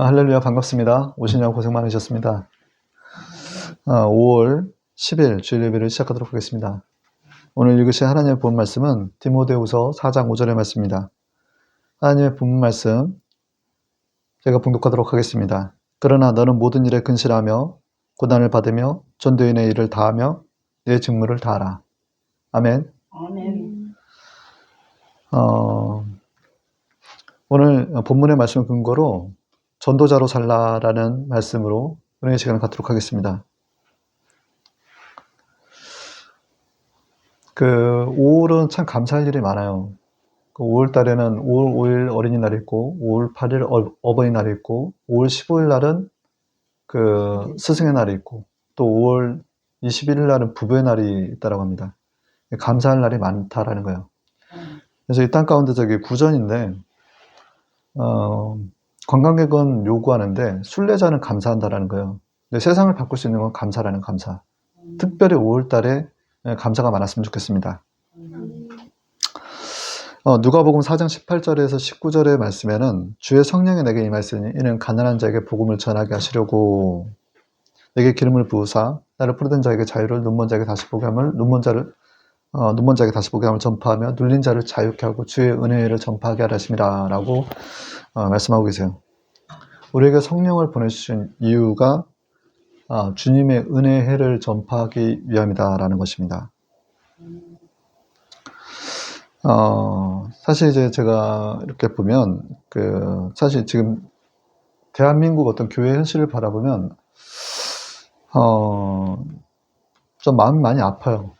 할렐루야, 반갑습니다. 오시느라 고생 많으셨습니다. 5월 10일 주일 예배를 시작하도록 하겠습니다. 오늘 읽으실 하나님의 본 말씀은 디모데후서 4장 5절의 말씀입니다. 하나님의 본 말씀 제가 봉독하도록 하겠습니다. 그러나 너는 모든 일에 근실하며 고난을 받으며 전도인의 일을 다하며 내 직무를 다하라. 아멘. 아멘. 오늘 본문의 말씀을 근거로 전도자로 살라라는 말씀으로 은혜의 시간을 갖도록 하겠습니다. 5월은 참 감사할 일이 많아요. 5월 달에는 5월 5일 어린이날이 있고, 5월 8일 어버이날이 있고, 5월 15일 날은 스승의 날이 있고, 또 5월 21일 날은 부부의 날이 있다라고 합니다. 감사할 날이 많다라는 거예요. 그래서 이 땅 가운데 구전인데, 관광객은 요구하는데, 순례자는 감사한다라는 거예요. 근데 세상을 바꿀 수 있는 건 감사라는 감사. 특별히 5월 달에 감사가 많았으면 좋겠습니다. 누가복음 4장 18절에서 19절의 말씀에는 주의 성령이 내게 임하였으니 이는 가난한 자에게 복음을 전하게 하시려고 내게 기름을 부으사 나를 부르던 자에게 자유를 눈먼 자에게 다시 보게 함을 눈먼 자에게 다시 보게 함을 전파하며 눌린 자를 자유케 하고 주의 은혜를 전파하게 하라 하심이라 라고 말씀하고 계세요. 우리에게 성령을 보내주신 이유가 주님의 은혜의 해를 전파하기 위함이다라는 것입니다. 사실 이제 제가 이렇게 보면, 사실 지금 대한민국 어떤 교회 현실을 바라보면, 좀 마음이 많이 아파요.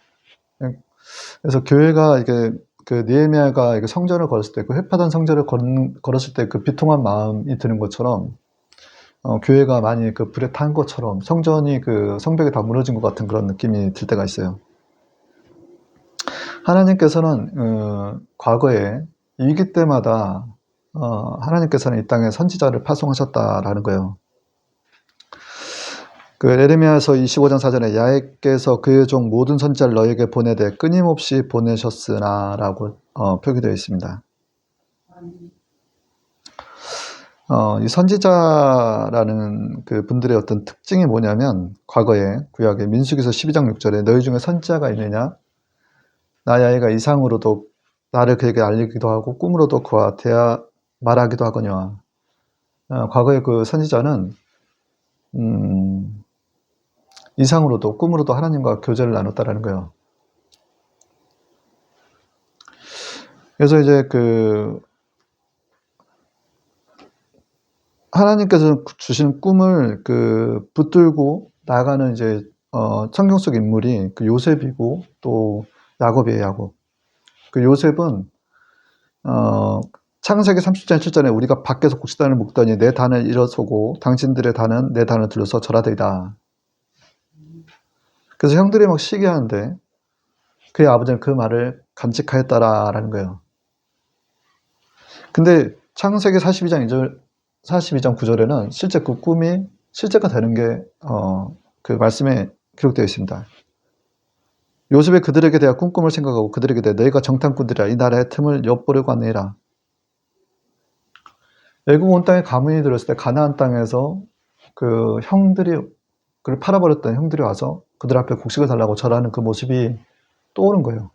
그래서 교회가 이게, 느헤미야가 이게 성전을 걸었을 때, 회파단 성전을 걸었을 때 그 비통한 마음이 드는 것처럼, 교회가 많이 불에 탄 것처럼 성전이 성벽이 다 무너진 것 같은 그런 느낌이 들 때가 있어요. 하나님께서는 과거에 위기 때마다 하나님께서는 이 땅에 선지자를 파송하셨다라는 거예요. 예레미야서 25장 4절에 야훼께서 그의 종 모든 선지자를 너에게 보내되 끊임없이 보내셨으나 라고 표기되어 있습니다. 이 선지자라는 분들의 어떤 특징이 뭐냐면 과거에 구약의 민수기서 12장 6절에 너희 중에 선지자가 있느냐 나 야훼가 이상으로도 나를 그에게 알리기도 하고 꿈으로도 그와 대하 말하기도 하거니와 과거의 선지자는 이상으로도 꿈으로도 하나님과 교제를 나눴다라는 거예요. 그래서 이제 하나님께서 주신 꿈을 붙들고 나가는 이제 성경 속 인물이 요셉이고 또 야곱이에요. 야곱. 요셉은 창세기 30장 7절에 우리가 밖에서 곡식단을 묶더니 내 단을 일어서고 당신들의 단은 내 단을 둘러서 절하되이다. 그래서 형들이 막 시기하는데 그의 아버지는 그 말을 간직하였다라는 거예요. 근데 창세기 42장 9절에는 실제 그 꿈이 실제가 되는 게 말씀에 기록되어 있습니다. 요셉이 그들에게 대하여 꿈을 생각하고 그들에게 대하여 너희가 정탐꾼들이라 이 나라의 틈을 엿보려고 하느니라. 애굽 온 땅에 가문이 들었을 때 가나안 땅에서 형들이 그를 팔아버렸던 형들이 와서 그들 앞에 곡식을 달라고 절하는 그 모습이 떠오른 거예요.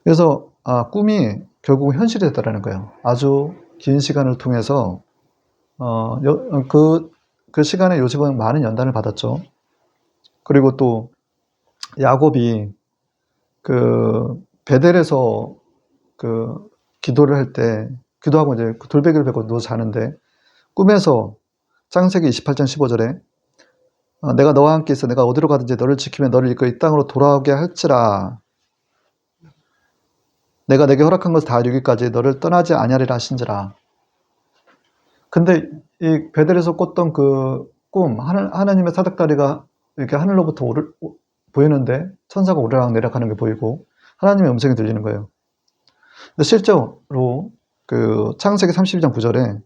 그래서 꿈이 결국 현실이 됐다라는 거예요. 아주 긴 시간을 통해서 그 시간에 요셉은 많은 연단을 받았죠. 그리고 또 야곱이 베델에서 기도를 할 때 기도하고 이제 돌베개를 베고 누워 자는데 꿈에서 창세기 28장 15절에 내가 너와 함께 있어 내가 어디로 가든지 너를 지키며 너를 이끌어 이 땅으로 돌아오게 할지라 내가 내게 허락한 것을 다 이루기까지 너를 떠나지 아니하리라 하신지라. 근데 이 베델에서 꿨던 그 꿈 하나님의 사닥다리가 이렇게 하늘로부터 보이는데 천사가 오르락 내려가는 게 보이고 하나님의 음성이 들리는 거예요. 근데 실제로 창세기 32장 9절에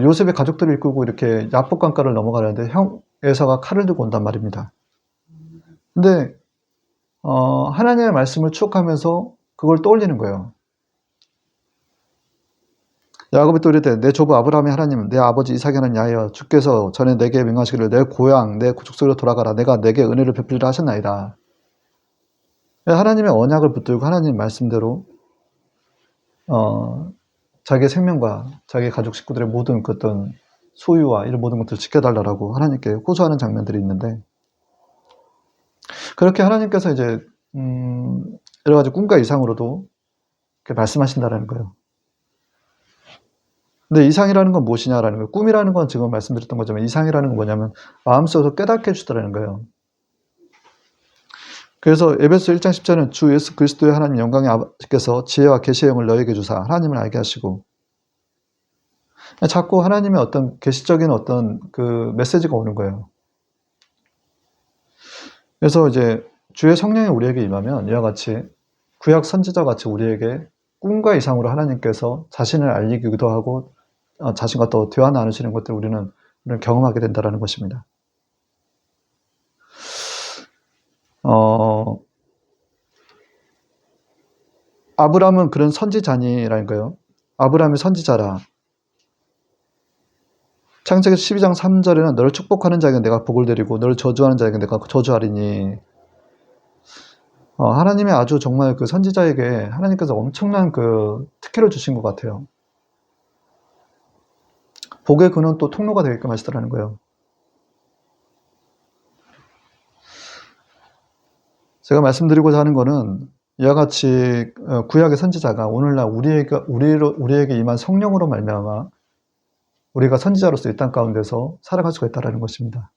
요셉의 가족들을 이끌고 이렇게 야복 강가를 넘어가는데 형 에서가 칼을 들고 온단 말입니다. 근데 하나님의 말씀을 추억하면서 그걸 떠올리는 거예요. 야곱이 또 이르되 내 조부 아브라함의 하나님 내 아버지 이삭의 하나님 야여 주께서 전에 내게 명하시기를 내 고향 내 족속으로 돌아가라 내가 내게 은혜를 베풀리라 하셨나이다. 하나님의 언약을 붙들고 하나님 말씀대로 자기의 생명과 자기 가족 식구들의 모든 그 어떤 소유와 이런 모든 것들을 지켜달라고 하나님께 호소하는 장면들이 있는데, 그렇게 하나님께서 이제 여러 가지 꿈과 이상으로도 이렇게 말씀하신다라는 거예요. 근데 이상이라는 건 무엇이냐라는 거예요. 꿈이라는 건 지금 말씀드렸던 거지만 이상이라는 건 뭐냐면 마음속에서 깨닫게 해주더라는 거예요. 그래서 에베소 1장 10절은 주 예수 그리스도의 하나님 영광의 아버지께서 지혜와 계시의 영을 너에게 주사 하나님을 알게 하시고, 자꾸 하나님의 어떤 계시적인 어떤 그 메시지가 오는 거예요. 그래서 이제 주의 성령이 우리에게 임하면 이와 같이 구약 선지자 같이 우리에게 꿈과 이상으로 하나님께서 자신을 알리기도 하고 자신과 또 대화 나누시는 것들을 우리는 경험하게 된다는 것입니다. 아브라함은 그런 선지자니라는 거예요. 아브라함이 선지자라. 창세기 12장 3절에는 너를 축복하는 자에게 내가 복을 드리고 너를 저주하는 자에게 내가 저주하리니, 하나님의 아주 정말 그 선지자에게 하나님께서 엄청난 그 특혜를 주신 것 같아요. 복의 근원 또 통로가 되게끔 하시더라는 거예요. 제가 말씀드리고자 하는 거는 이와 같이 구약의 선지자가 오늘날 우리에게 임한 성령으로 말미암아 우리가 선지자로서 이 땅 가운데서 살아갈 수가 있다는 것입니다.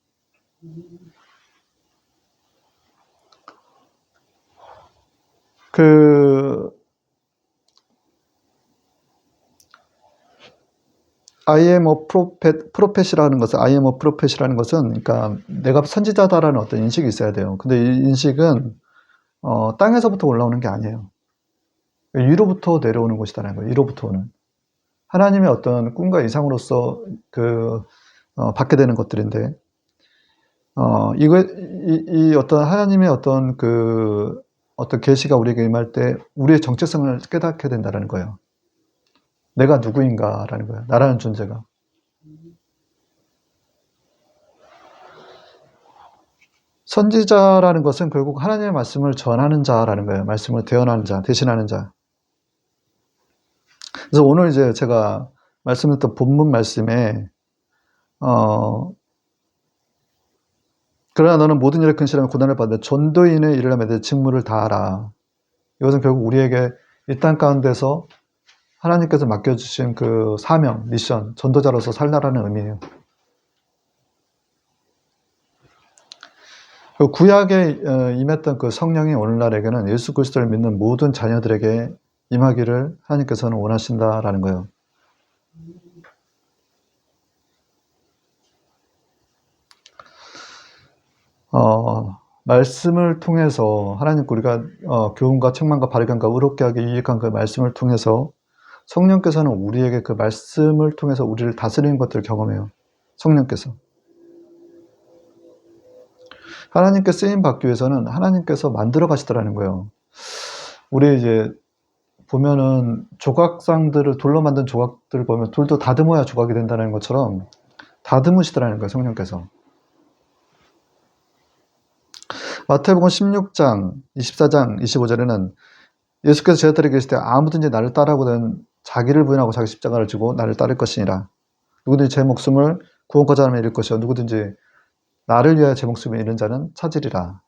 I am a prophet이라는 것은 그러니까 내가 선지자다라는 어떤 인식이 있어야 돼요. 근데 이 인식은 땅에서부터 올라오는 게 아니에요. 위로부터 내려오는 것이다라는 거예요. 위로부터 오는 하나님의 어떤 꿈과 이상으로서 받게 되는 것들인데, 이 어떤 하나님의 어떤 어떤 계시가 우리에게 임할 때 우리의 정체성을 깨닫게 된다는 거예요. 내가 누구인가라는 거예요. 나라는 존재가. 선지자라는 것은 결국 하나님의 말씀을 전하는 자라는 거예요. 말씀을 대언하는 자, 대신하는 자. 그래서 오늘 이제 제가 말씀했던 본문 말씀에 그러나 너는 모든 일에 근실하며 고난을 받는데 전도인의 일을 하며 내 직무를 다하라. 이것은 결국 우리에게 이 땅 가운데서 하나님께서 맡겨주신 그 사명, 미션, 전도자로서 살라라는 의미예요. 그 구약에 임했던 그 성령이 오늘날에게는 예수 그리스도를 믿는 모든 자녀들에게 임하기를 하나님께서는 원하신다라는 거예요. 말씀을 통해서 하나님께 우리가 교훈과 책망과 바르게 의롭게 하기 유익한 그 말씀을 통해서 성령께서는 우리에게 그 말씀을 통해서 우리를 다스리는 것들을 경험해요. 성령께서. 하나님께 쓰임 받기 위해서는 하나님께서 만들어 가시더라는 거예요. 우리 이제 보면은 조각상들을 돌로 만든 조각들을 보면 돌도 다듬어야 조각이 된다는 것처럼 다듬으시더라는 거예요. 성령께서. 마태복음 16장 24장 25절에는 예수께서 제자들에게 계실 때 아무든지 나를 따르고는 자기를 부인하고 자기 십자가를 지고 나를 따를 것이니라. 누구든지 제 목숨을 구원코자 하면 잃을 것이요 누구든지 나를 위하여 제 목숨을 잃은 자는 찾으리라.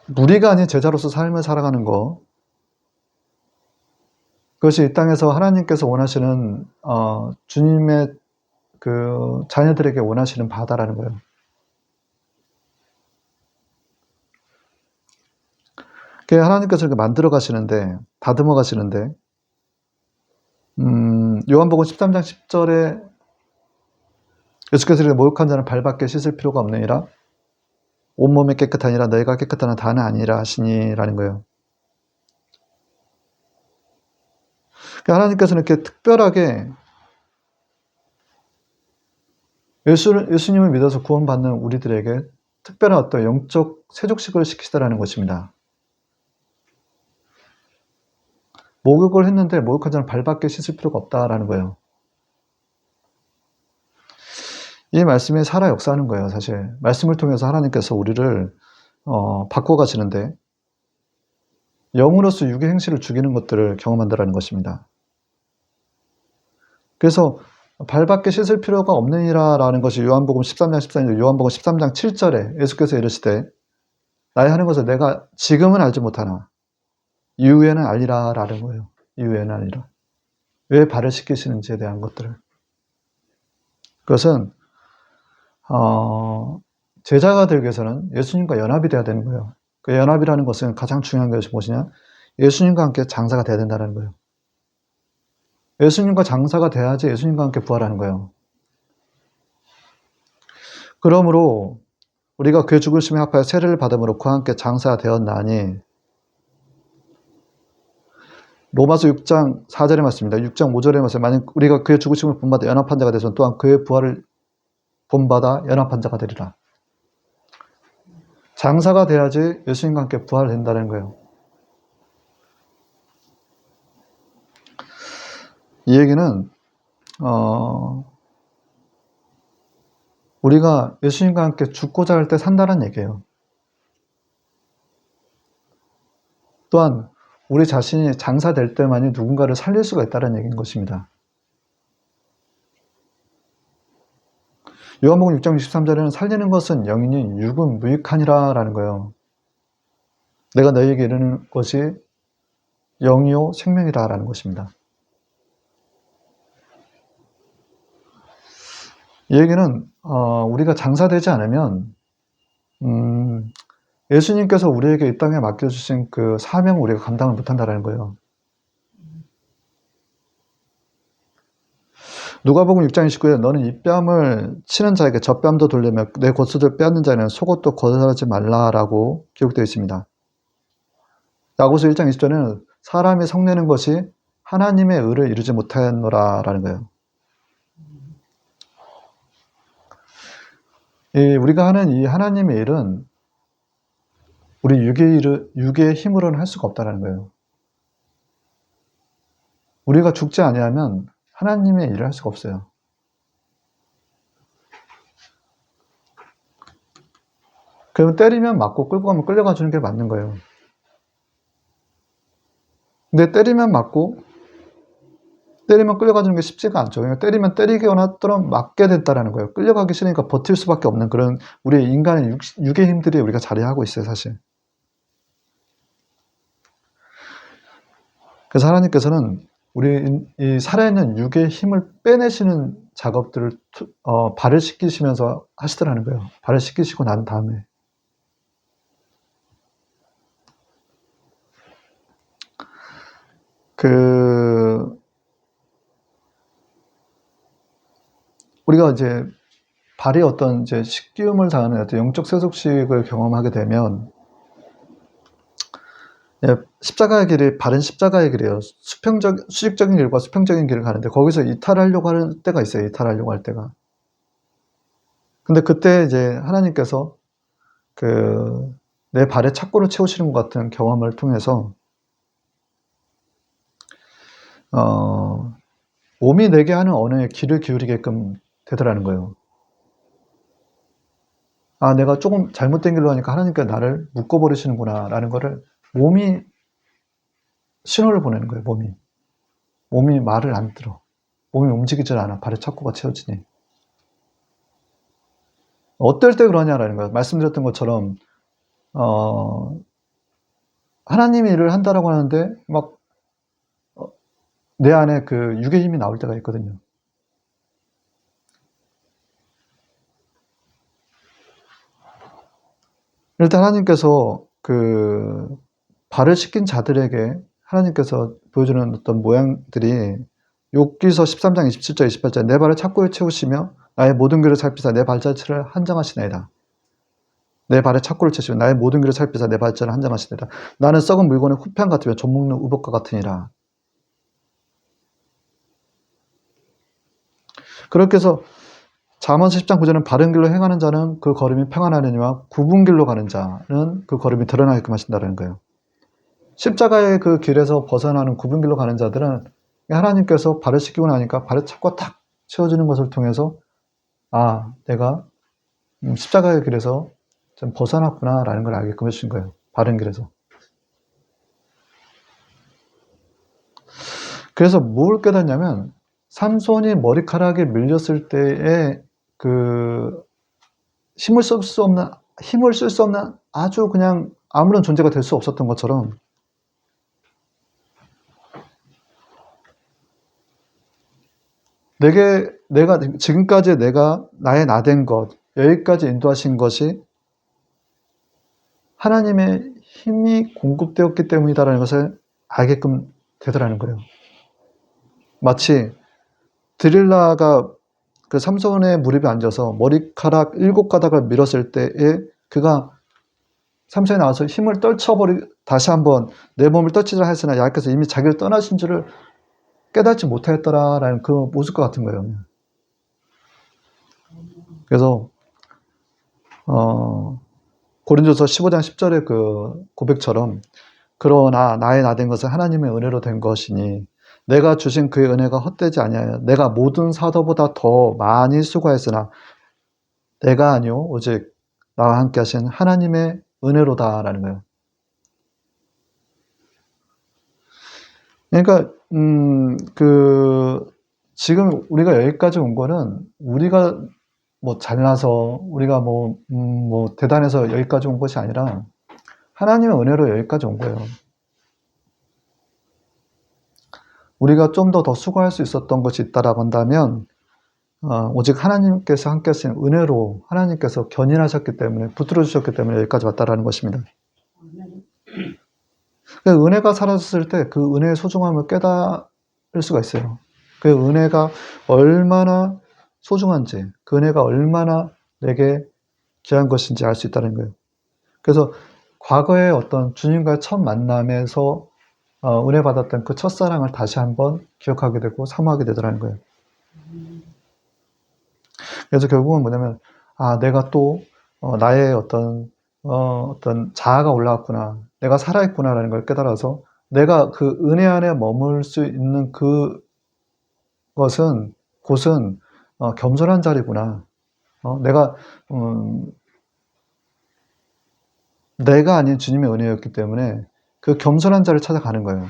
무리가 아닌 제자로서 삶을 살아가는 것, 그것이 이 땅에서 하나님께서 원하시는 주님의 그 자녀들에게 원하시는 바다라는 거예요. 하나님께서 이렇게 만들어 가시는데, 다듬어 가시는데, 요한복음 13장 10절에 예수께서 이렇게 모욕한 자는 발밖에 씻을 필요가 없느니라 온몸이 깨끗하니라 너희가 깨끗한 다는 아니라 하시니라는 거예요. 하나님께서는 이렇게 특별하게 예수님을 믿어서 구원받는 우리들에게 특별한 어떤 영적 세족식을 시키시다라는 것입니다. 목욕을 했는데 목욕한 자는 발밖에 씻을 필요가 없다라는 거예요. 이 말씀이 살아 역사하는 거예요, 사실. 말씀을 통해서 하나님께서 우리를 바꿔가시는데 영으로서 육의 행실을 죽이는 것들을 경험한다라는 것입니다. 그래서 발밖에 씻을 필요가 없느니라라는 것이 요한복음 13장 14절, 요한복음 13장 7절에 예수께서 이르시되 나의 하는 것을 내가 지금은 알지 못하나 이후에는 알리라라는 거예요. 이후에는 알리라. 왜 발을 씻기시는지에 대한 것들을. 그것은 제자가 되기 위해서는 예수님과 연합이 돼야 되는 거예요. 그 연합이라는 것은 가장 중요한 것이 무엇이냐? 예수님과 함께 장사가 돼야 된다는 거예요. 예수님과 장사가 돼야지 예수님과 함께 부활하는 거예요. 그러므로 우리가 그의 죽으심에 합하여 세례를 받음으로 그와 함께 장사가 되었나니 로마서 6장 4절의 말씀입니다. 6장 5절의 말씀. 만약 우리가 그의 죽으심을 본받아 연합한 자가 되선 또한 그의 부활을 본받아 연합한 자가 되리라. 장사가 돼야지 예수님과 함께 부활된다는 거예요. 이 얘기는 우리가 예수님과 함께 죽고자 할 때 산다는 얘기예요. 또한 우리 자신이 장사될 때만이 누군가를 살릴 수가 있다는 얘기인 것입니다. 요한복음 6장 63절에는 살리는 것은 영이니 육은 무익하니라 라는 거예요. 내가 너희에게 이르는 것이 영이요 생명이라 라는 것입니다. 이 얘기는 우리가 장사되지 않으면 예수님께서 우리에게 이 땅에 맡겨주신 그 사명을 우리가 감당을 못한다는 거예요. 누가복음 6장 29절에 너는 이 뺨을 치는 자에게 저 뺨도 돌리며 내 겉옷을 빼앗는 자에는 속옷도 거절하지 말라라고 기록되어 있습니다. 야고보서 1장 20절에는 사람이 성내는 것이 하나님의 의를 이루지 못하였노라라는 거예요. 우리가 하는 이 하나님의 일은 우리 육의 힘으로는 할 수가 없다는 거예요. 우리가 죽지 아니하면 하나님의 일을 할 수가 없어요. 그러면 때리면 맞고 끌고 가면 끌려가 주는 게 맞는 거예요. 근데 때리면 맞고 때리면 끌려가 주는 게 쉽지가 않죠. 그러니까 때리면 때리거나 또는 맞게 됐다라는 거예요. 끌려가기 싫으니까 버틸 수밖에 없는 그런 우리 인간의 육의 힘들이 우리가 자리하고 있어요, 사실. 그래서 하나님께서는 우리 이 살아있는 육의 힘을 빼내시는 작업들을 발을 씻기시면서 하시더라는 거예요. 발을 씻기시고 난 다음에. 우리가 이제 발이 어떤 이제 식기움을 당하는 어떤 영적 세속식을 경험하게 되면 십자가의 길이 바른 십자가의 길이에요. 수직적인 길과 수평적인 길을 가는데 거기서 이탈하려고 하는 때가 있어요. 이탈하려고 할 때가. 근데 그때 이제 하나님께서 내 발에 착고를 채우시는 것 같은 경험을 통해서 몸이 내게 하는 언어에 귀를 기울이게끔 되더라는 거예요. 아, 내가 조금 잘못된 길로 하니까 하나님께서 나를 묶어버리시는구나 라는 거를 몸이 신호를 보내는 거예요. 몸이 말을 안 들어. 몸이 움직이질 않아. 발에 착고가 채워지니. 어떨 때 그러냐라는 거예요. 말씀드렸던 것처럼 하나님이 일을 한다라고 하는데 막 내 안에 그 육의 힘이 나올 때가 있거든요. 일단 하나님께서 발을 씻긴 자들에게 하나님께서 보여주는 어떤 모양들이 욥기서 13장 27절 28절 내 발을 착고에 채우시며 나의 모든 길을 살피사 내 발자취를 한정하시나이다. 내 발에 착고를 채우시며 나의 모든 길을 살피사 내 발자취를 한정하시나이다. 나는 썩은 물건의 후편 같으며 좀 먹는 우복과 같으니라. 그렇게 해서 잠언서 10장 9절은 바른 길로 행하는 자는 그 걸음이 평안하느니와 굽은 길로 가는 자는 그 걸음이 드러나게끔 하신다는 거예요. 십자가의 그 길에서 벗어나는 굽은 길로 가는 자들은 하나님께서 발을 씻기고 나니까 발에 잡고 탁 채워주는 것을 통해서 아, 내가 십자가의 길에서 좀 벗어났구나라는 걸 알게끔 해주신 거예요. 바른 길에서. 그래서 뭘 깨닫냐면 삼손이 머리카락에 밀렸을 때에 그 힘을 쓸 수 없는 아주 그냥 아무런 존재가 될 수 없었던 것처럼 내가 지금까지 내가 나의 나된 것 여기까지 인도하신 것이 하나님의 힘이 공급되었기 때문이다라는 것을 알게끔 되더라는 거예요. 마치 드릴라가 그 삼손의 무릎에 앉아서 머리카락 7가닥을 밀었을 때에 그가 삼손이 나와서 힘을 다시 한번 내 몸을 떨치자 했으나 야께서 이미 자기를 떠나신 줄을 깨닫지 못하였더라라는 그 모습과 같은 거예요. 그래서 고린도서 15장 10절의 그 고백처럼 그러나 나의 나된 것은 하나님의 은혜로 된 것이니 내가 주신 그의 은혜가 헛되지 아니하여 내가 모든 사도보다 더 많이 수고했으나 내가 아니요 오직 나와 함께 하신 하나님의 은혜로다라는 거예요. 그러니까 지금 우리가 여기까지 온 거는 우리가 뭐 잘나서 우리가 뭐 대단해서 여기까지 온 것이 아니라 하나님의 은혜로 여기까지 온 거예요. 우리가 좀 더 수고할 수 있었던 것이 있다라고 한다면 오직 하나님께서 함께 하신 은혜로 하나님께서 견인하셨기 때문에 붙들어 주셨기 때문에 여기까지 왔다라는 것입니다. 그 은혜가 사라졌을 때 그 은혜의 소중함을 깨달을 수가 있어요. 그 은혜가 얼마나 소중한지, 그 은혜가 얼마나 내게 귀한 것인지 알 수 있다는 거예요. 그래서 과거의 어떤 주님과의 첫 만남에서 은혜 받았던 그 첫사랑을 다시 한번 기억하게 되고 사모하게 되더라는 거예요. 그래서 결국은 뭐냐면 내가 또 나의 어떤 자아가 올라왔구나, 내가 살아있구나라는 걸 깨달아서 내가 그 은혜 안에 머물 수 있는 곳은 겸손한 자리구나. 내가 아닌 주님의 은혜였기 때문에 그 겸손한 자리를 찾아가는 거예요.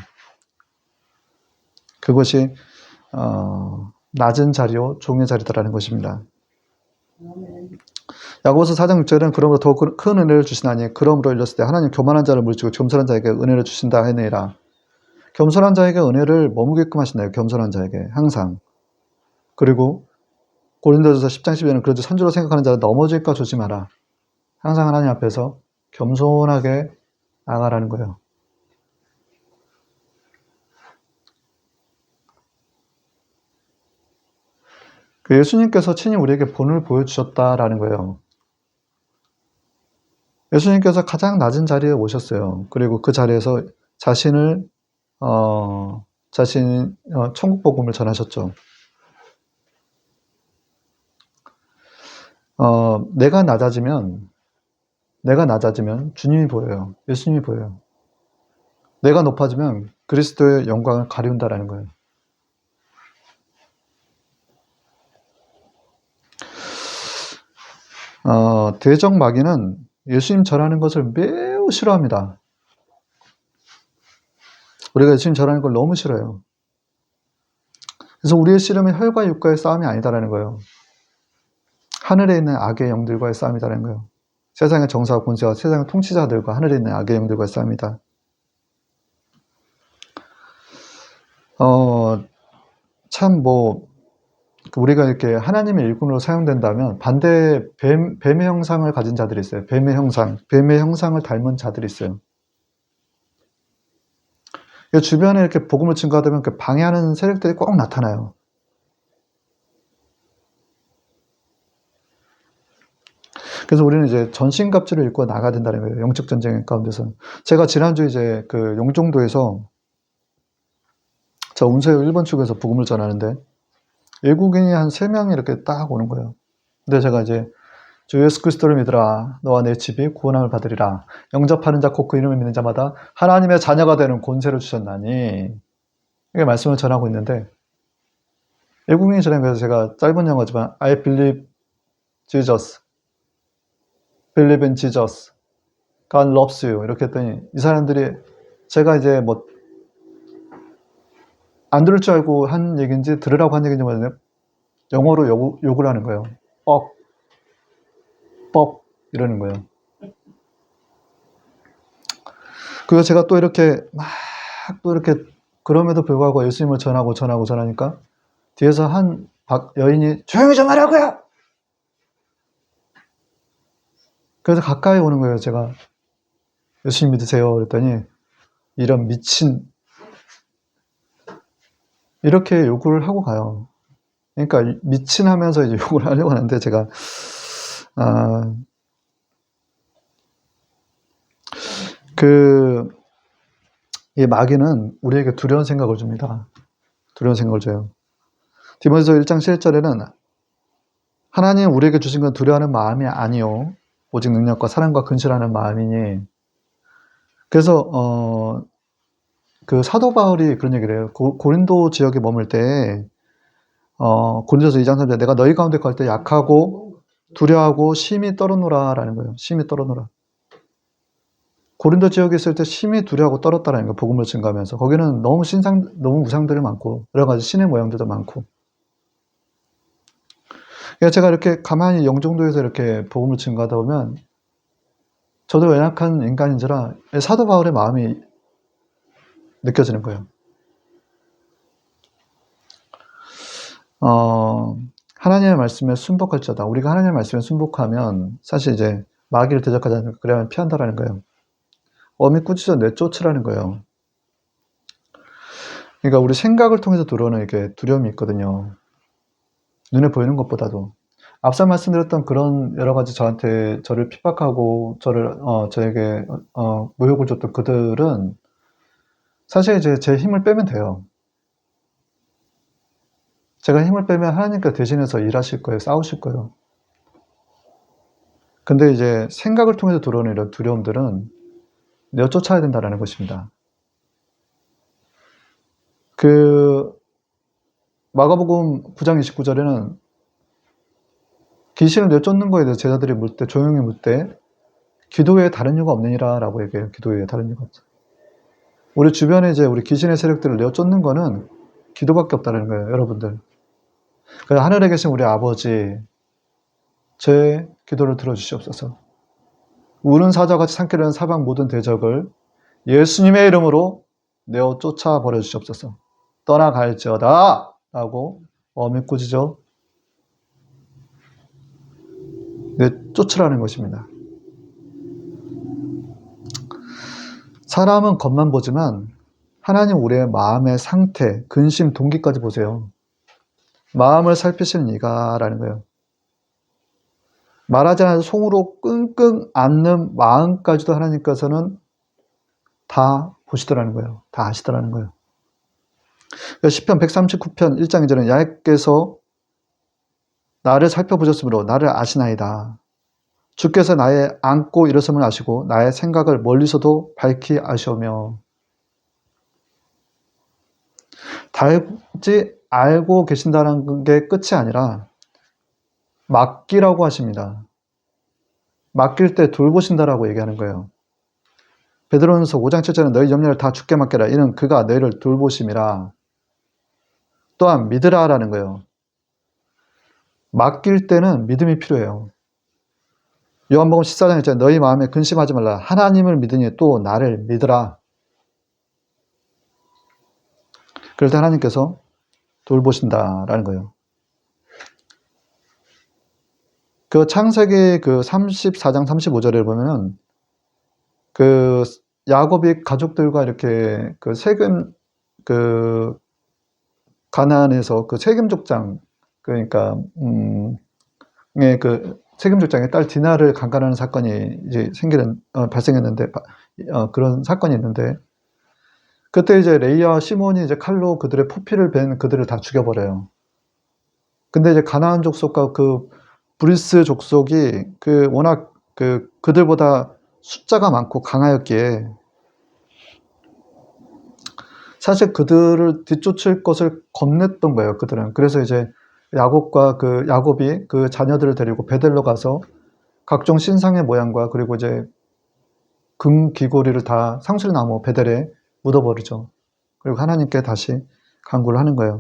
그것이 낮은 자리요 종의 자리다라는 것입니다. 야고보서 4장 6절은 그러므로 더 큰 은혜를 주시나니 그러므로 일렀을 때 하나님 교만한 자를 물리치고 겸손한 자에게 은혜를 주신다 하느니라. 겸손한 자에게 은혜를 머무게끔 하신다요. 겸손한 자에게 항상. 그리고 고린도전서 10장 12절은 그런지 선주로 생각하는 자는 넘어질까 조심하라. 항상 하나님 앞에서 겸손하게 나가라는 거예요. 그 예수님께서 친히 우리에게 본을 보여주셨다라는 거예요. 예수님께서 가장 낮은 자리에 오셨어요. 그리고 그 자리에서 자신을 천국 복음을 전하셨죠. 내가 낮아지면 주님이 보여요. 예수님이 보여요. 내가 높아지면 그리스도의 영광을 가리운다라는 거예요. 대적 마귀는 예수님 전하는 것을 매우 싫어합니다. 우리가 예수님 전하는 걸 너무 싫어해요. 그래서 우리의 씨름은 혈과 육과의 싸움이 아니다라는 거예요. 하늘에 있는 악의 영들과의 싸움이다라는 거예요. 세상의 정사와 권세와 세상의 통치자들과 하늘에 있는 악의 영들과의 싸움이다. 우리가 이렇게 하나님의 일꾼으로 사용된다면 반대에 뱀의 형상을 가진 자들이 있어요. 뱀의 형상을 닮은 자들이 있어요. 주변에 이렇게 복음을 증거하다 보면 방해하는 세력들이 꼭 나타나요. 그래서 우리는 이제 전신갑주를 입고 나가야 된다는 거예요. 영적 전쟁 가운데서. 제가 지난주 이제 그 용종도에서 저 운세요 1번 출구에서 복음을 전하는데 외국인이 한 3명이 이렇게 딱 오는 거예요. 근데 제가 이제 주 예수 그리스도를 믿으라. 너와 내 집이 구원함을 받으리라. 영접하는 자 곧 그 이름을 믿는 자마다 하나님의 자녀가 되는 권세를 주셨나니. 이게 말씀을 전하고 있는데 외국인이 전한 거에서 제가 짧은 영어지만 I believe Jesus, believe in Jesus, God loves you 이렇게 했더니 이 사람들이 제가 이제 뭐 안 들을 줄 알고 한 얘기인지 들으라고 한 얘기인지 모르겠는데 영어로 욕을 하는 거예요. 뻑 이러는 거예요. 그래서 제가 또 이렇게 막 또 이렇게 그럼에도 불구하고 예수님을 전하니까 뒤에서 한 여인이 조용히 좀 하라고요. 그래서 가까이 오는 거예요. 제가 예수님 믿으세요 그랬더니 이런 미친 이렇게 욕을 하고 가요. 그러니까 미친 하면서 이제 욕을 하려고 하는데 제가 이 마귀는 우리에게 두려운 생각을 줍니다. 두려운 생각을 줘요. 디모데서 1장 7절에는 하나님 우리에게 주신 건 두려워하는 마음이 아니요 오직 능력과 사랑과 근실하는 마음이니. 그래서 그 사도 바울이 그런 얘기를 해요. 고린도 지역에 머물 때 고린도서 2장 3절 내가 너희 가운데 갈 때 약하고 두려워하고 심히 떨어노라 라는 거예요. 심히 떨어노라. 고린도 지역에 있을 때 심히 두려워하고 떨었다라는 거예요. 복음을 증거하면서. 거기는 너무 우상들이 많고 여러 가지 신의 모양들도 많고. 그러니까 제가 이렇게 가만히 영종도에서 이렇게 복음을 증거하다 보면 저도 연약한 인간인지라 사도 바울의 마음이 느껴지는 거예요. 하나님의 말씀에 순복할지어다. 우리가 하나님의 말씀에 순복하면 사실 이제 마귀를 대적하지 않으면 그래야 피한다라는 거예요. 어미 꾸짖어 내쫓으라는 거예요. 그러니까 우리 생각을 통해서 들어오는 이렇게 두려움이 있거든요. 눈에 보이는 것보다도. 앞서 말씀드렸던 그런 여러 가지 저를 핍박하고 저에게 모욕을 줬던 그들은 사실 이제 제 힘을 빼면 돼요. 제가 힘을 빼면 하나님께서 대신해서 일하실 거예요. 싸우실 거예요. 근데 이제 생각을 통해서 들어오는 이런 두려움들은 내쫓아야 된다는 것입니다. 마가복음 9장 29절에는 귀신을 내쫓는 거에 대해서 제자들이 조용히 물 때 기도 외에 다른 이유가 없느니라 라고 얘기해요. 기도 외에 다른 이유가 없어. 우리 주변에 이제 우리 귀신의 세력들을 내쫓는 거는 기도밖에 없다는 거예요. 여러분들. 그래서 하늘에 계신 우리 아버지 제 기도를 들어주시옵소서. 우는 사자같이 삼키려는 사방 모든 대적을 예수님의 이름으로 내어 쫓아버려 주시옵소서. 떠나갈지어다 라고 어미 꾸짖어 내쫓으라는 것입니다. 사람은 겉만 보지만 하나님 우리의 마음의 상태, 근심, 동기까지 보세요. 마음을 살피시는 이가라는 거예요. 말하지 않아도 속으로 끙끙 앓는 마음까지도 하나님께서는 다 보시더라는 거예요. 다 아시더라는 거예요. 시편 139편 1장 2절은 야훼께서 나를 살펴보셨으므로 나를 아시나이다. 주께서 나의 앉고 일어섬을 아시고 나의 생각을 멀리서도 밝히 아시오며. 달지 알고 계신다는 게 끝이 아니라 맡기라고 하십니다. 맡길 때 돌보신다라고 얘기하는 거예요. 베드로전서 5장 7절은 너희 염려를 다 주께 맡겨라. 이는 그가 너희를 돌보심이라. 또한 믿으라라는 거예요. 맡길 때는 믿음이 필요해요. 요한복음 14장 1절 너희 마음에 근심하지 말라. 하나님을 믿으니 또 나를 믿으라. 그럴 때 하나님께서 돌보신다라는 거예요. 창세기 34장 35절에 보면은 야곱이 가족들과 이렇게 세겜 가나안에서 세겜 족장 그러니까 세겜 족장의 딸 디나를 강간하는 사건이 이제 발생했는데 그런 사건이 있는데 그때 이제 레이아와 시몬이 이제 칼로 그들의 포피를 벤 그들을 다 죽여버려요. 근데 이제 가나안 족속과 브리스 족속이 워낙 그들보다 숫자가 많고 강하였기에 사실 그들을 뒤쫓을 것을 겁냈던 거예요, 그들은. 그래서 이제 야곱이 그 자녀들을 데리고 베델로 가서 각종 신상의 모양과 그리고 이제 금 귀고리를 다 상술나무 베델에 묻어버리죠. 그리고 하나님께 다시 간구를 하는 거예요.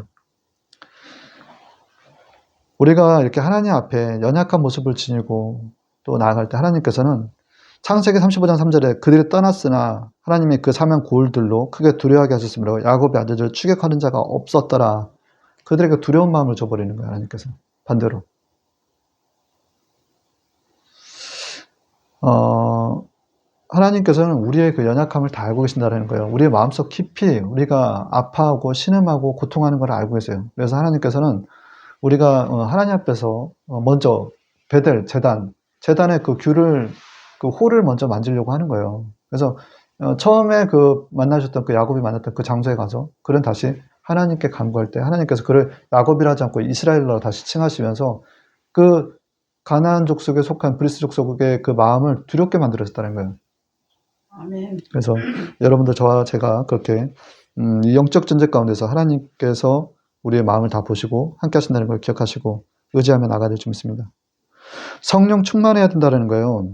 우리가 이렇게 하나님 앞에 연약한 모습을 지니고 또 나아갈 때 하나님께서는 창세기 35장 3절에 그들이 떠났으나 하나님이 그 사면 고울들로 크게 두려워하게 하셨으므로 야곱의 아들들을 추격하는 자가 없었더라. 그들에게 두려운 마음을 줘버리는 거예요, 하나님께서. 반대로. 하나님께서는 우리의 그 연약함을 다 알고 계신다는 거예요. 우리의 마음속 깊이 우리가 아파하고 신음하고 고통하는 걸 알고 계세요. 그래서 하나님께서는 우리가 하나님 앞에서 먼저 베델, 재단의 그 귤을, 그 홀을 먼저 만지려고 하는 거예요. 그래서 처음에 만나셨던 야곱이 만났던 그 장소에 가서 그는 다시 하나님께 간구할 때 하나님께서 그를 야곱이라 하지 않고 이스라엘로 다시 칭하시면서 그 가나안 족속에 속한 브리스 족속의 그 마음을 두렵게 만들어졌다는 거예요. 아멘. 그래서 여러분들 저와 제가 그렇게 이 영적 전쟁 가운데서 하나님께서 우리의 마음을 다 보시고 함께 하신다는 걸 기억하시고 의지하며 나가야 될 줄 믿습니다. 성령 충만해야 된다는 거예요.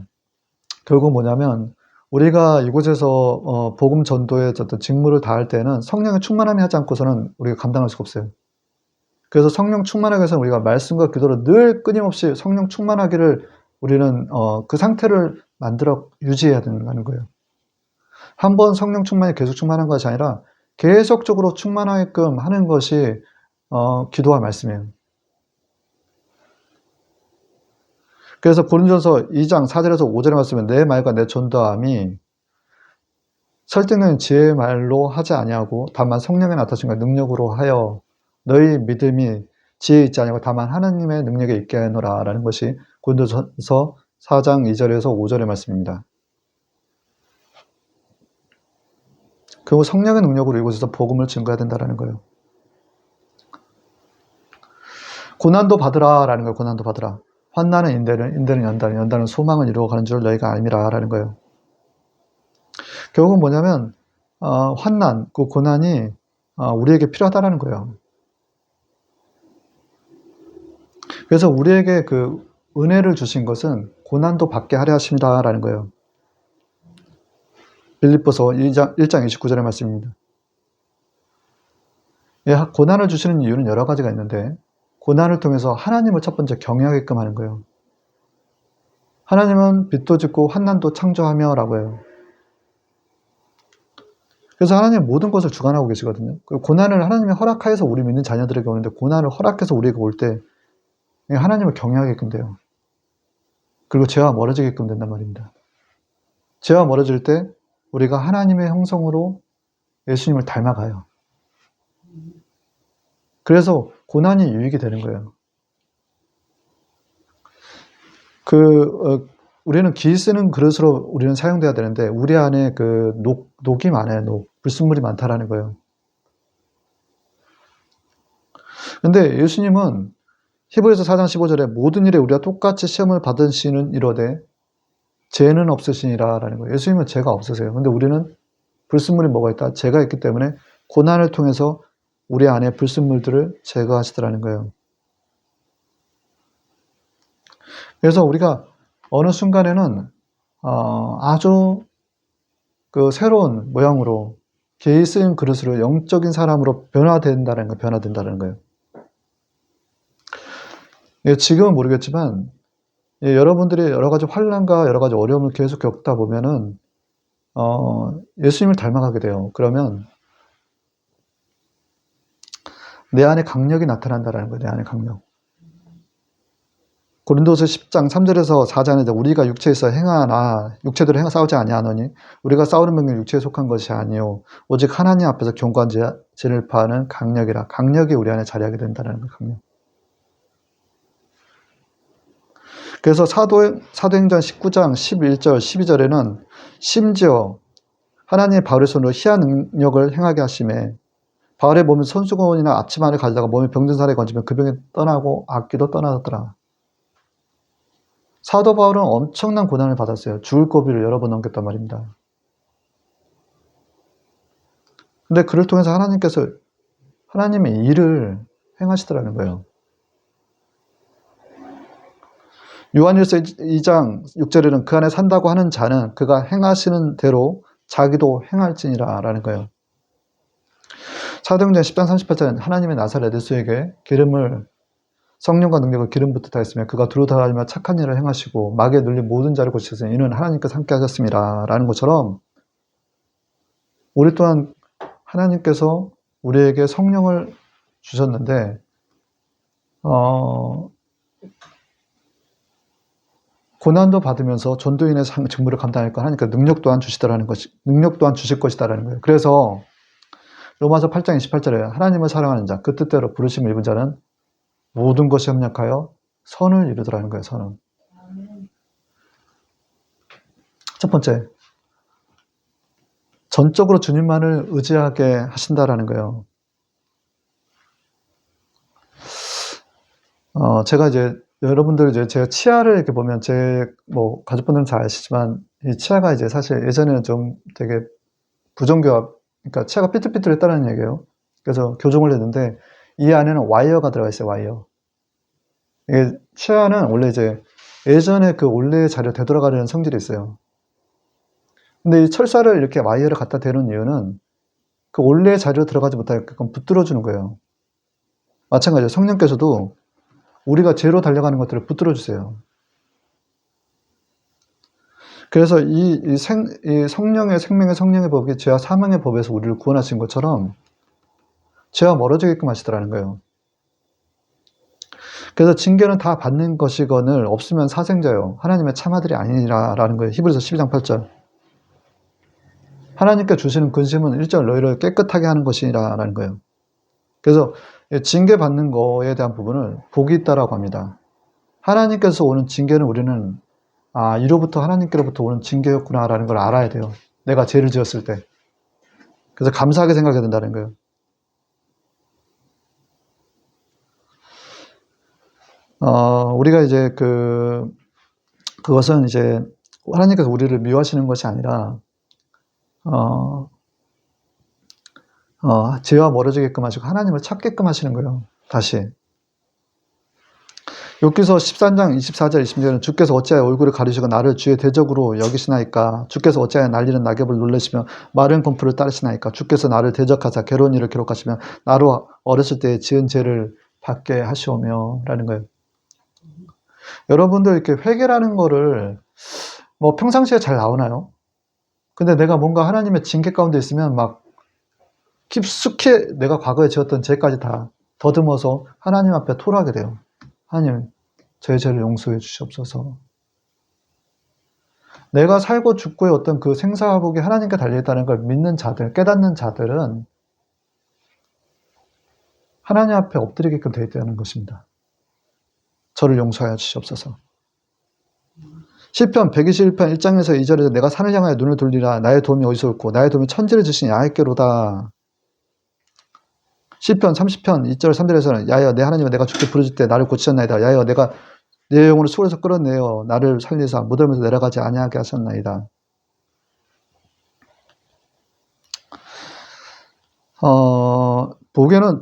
결국 뭐냐면 우리가 이곳에서 복음 전도의 어떤 직무를 다할 때는 성령의 충만함이 하지 않고서는 우리가 감당할 수가 없어요. 그래서 성령 충만하기 위해서는 우리가 말씀과 기도로 늘 끊임없이 성령 충만하기를 우리는 그 상태를 만들어 유지해야 된다는 거예요. 한번 성령 충만이 계속 충만한 것이 아니라 계속적으로 충만하게끔 하는 것이 기도와 말씀이에요. 그래서 고린도전서 2장 4절에서 5절에 말씀은 내 말과 내 전도함이 설득력인 지혜의 말로 하지 아니하고 다만 성령의 나타심과 능력으로 하여 너희 믿음이 지혜에 있지 아니하고 다만 하나님의 능력에 있게 하노라 라는 것이 고린도전서 4장 2절에서 5절의 말씀입니다. 그리고 성령의 능력으로 이곳에서 복음을 증거해야 된다는 거예요. 고난도 받으라 라는 거예요. 고난도 받으라. 환난은 인대는 연단은 연단은 소망을 이루어가는 줄 너희가 알미라 라는 거예요. 결국은 뭐냐면 환난, 그 고난이 우리에게 필요하다라는 거예요. 그래서 우리에게 그 은혜를 주신 것은 고난도 받게 하려 하십니다라는 거예요. 빌립보서 1장 29절의 말씀입니다. 고난을 주시는 이유는 여러 가지가 있는데 고난을 통해서 하나님을 첫 번째 경외하게끔 하는 거예요. 하나님은 빛도 짓고 환난도 창조하며 라고 해요. 그래서 하나님은 모든 것을 주관하고 계시거든요. 고난을 하나님이 허락하여서 우리 믿는 자녀들에게 오는데 고난을 허락해서 우리에게 올 때 하나님을 경외하게끔 돼요. 그리고 죄와 멀어지게끔 된단 말입니다. 죄와 멀어질 때 우리가 하나님의 형성으로 예수님을 닮아가요. 그래서 고난이 유익이 되는 거예요. 우리는 기 쓰는 그릇으로 우리는 사용돼야 되는데 우리 안에 녹이 많아요. 불순물이 많다라는 거예요. 근데 예수님은 히브리서 4장 15절에 모든 일에 우리가 똑같이 시험을 받으시는 이로되 죄는 없으시니라 라는 거예요. 예수님은 죄가 없으세요. 근데 우리는 불순물이 뭐가 있다? 죄가 있기 때문에 고난을 통해서 우리 안에 불순물들을 제거하시더라는 거예요. 그래서 우리가 어느 순간에는 아주 새로운 모양으로 개의 쓰인 그릇으로 영적인 사람으로 변화된다는 거예요. 지금은 모르겠지만 여러분들이 여러 가지 환난과 여러 가지 어려움을 계속 겪다 보면은 예수님을 닮아가게 돼요. 그러면 내 안에 강력이 나타난다는 거예요. 내 안에 강력. 고린도서 10장 3절에서 4절에 우리가 육체에서 육체대로 싸우지 아니하노니 우리가 싸우는 병은 육체에 속한 것이 아니요 오직 하나님 앞에서 견고한 진을 파하는 강력이라. 강력이 우리 안에 자리하게 된다는 거예요. 강력. 그래서 사도행전 19장 11절 12절에는 심지어 하나님의 바울의 손으로 희한 능력을 행하게 하심에 바울의 몸에 손수건이나 앞치마를 가지다가 몸에 병든 사람이 건지면 그 병이 떠나고 악기도 떠나더라. 사도 바울은 엄청난 고난을 받았어요. 죽을 고비를 여러 번 넘겼단 말입니다. 근데 그를 통해서 하나님께서 하나님의 일을 행하시더라는 거예요. 요한일서 2장 6절에는 그 안에 산다고 하는 자는 그가 행하시는 대로 자기도 행할지니라 라는 거예요. 사도행전 10장 38절은 하나님의 나사렛 예수에게 기름을 성령과 능력을 기름 붓듯 하였으며 그가 두루 다니며 착한 일을 행하시고 마귀에 눌린 모든 자를 고치셨으니 이는 하나님께서 함께 하셨습니다 라는 것처럼 우리 또한 하나님께서 우리에게 성령을 주셨는데 고난도 받으면서 전도인의 직무를 감당하니까 하나님께 능력 또한 주실 것이다라는 거예요. 그래서 로마서 8장 28절에 하나님을 사랑하는 자, 그 뜻대로 부르심을 입은 자는 모든 것이 협력하여 선을 이루더라는 거예요. 선은. 첫 번째, 전적으로 주님만을 의지하게 하신다라는 거예요. 제가 이제 여러분들 이제 제가 치아를 이렇게 보면 뭐 가족분들은 잘 아시지만 이 치아가 이제 사실 예전에는 좀 되게 부정교합, 그러니까 치아가 삐뚤삐뚤했다는 얘기예요. 그래서 교정을 했는데 이 안에는 와이어가 들어가 있어요. 와이어. 이게 치아는 원래 이제 예전에 그 원래의 자리로 되돌아가려는 성질이 있어요. 근데 이 철사를 이렇게 와이어를 갖다 대는 이유는 그 원래의 자리로 들어가지 못하게끔 붙들어 주는 거예요. 마찬가지로 성령께서도 우리가 죄로 달려가는 것들을 붙들어 주세요. 그래서 이 성령의 생명의 성령의 법이 죄와 사망의 법에서 우리를 구원하신 것처럼 죄와 멀어지게끔 하시더라는 거예요. 그래서 징계는 다 받는 것이거늘 없으면 사생자요 하나님의 참아들이 아니라라는 거예요. 히브리서 12장 8절. 하나님께 주시는 근심은 1절 너희를 깨끗하게 하는 것이라는 거예요. 그래서 징계 받는 거에 대한 부분을 복이 있다라고 합니다. 하나님께서 오는 징계는 우리는 이로부터 하나님께로부터 오는 징계였구나라는 걸 알아야 돼요. 내가 죄를 지었을 때. 그래서 감사하게 생각해야 된다는 거예요. 우리가 이제 그것은 이제 하나님께서 우리를 미워하시는 것이 아니라 죄와 멀어지게끔 하시고 하나님을 찾게끔 하시는 거예요. 다시. 욥기서 13장 24절 20절은 주께서 어찌하여 얼굴을 가리시고 나를 주의 대적으로 여기시나이까 주께서 어찌하여 날리는 낙엽을 놀라시며 마른 공풀을 따르시나이까 주께서 나를 대적하사 괴로운 일을 기록하시며 나로 어렸을 때 지은 죄를 받게 하시오며 라는 거예요. 여러분들 이렇게 회개라는 거를 뭐 평상시에 잘 나오나요? 근데 내가 뭔가 하나님의 징계 가운데 있으면 막 깊숙이 내가 과거에 지었던 죄까지 다 더듬어서 하나님 앞에 토로하게 돼요. 하나님, 저의 죄를 용서해 주시옵소서. 내가 살고 죽고의 어떤 그 생사화복이 하나님께 달려있다는 걸 믿는 자들, 깨닫는 자들은 하나님 앞에 엎드리게끔 되어 있다는 것입니다. 저를 용서하여 주시옵소서. 시편 121편 1장에서 2절에서 내가 산을 향하여 눈을 돌리라 나의 도움이 어디서 올고 나의 도움이 천지를 지신 야훼께로다. 시편 30편 2절 3절에서는 야여 내 하나님아 내가 주께 부르짖을 때 나를 고치셨나이다. 야여 내가 내 영혼을 수월에서 끌어내어 나를 살리사 무덤에서 내려가지 아니하게 하셨나이다.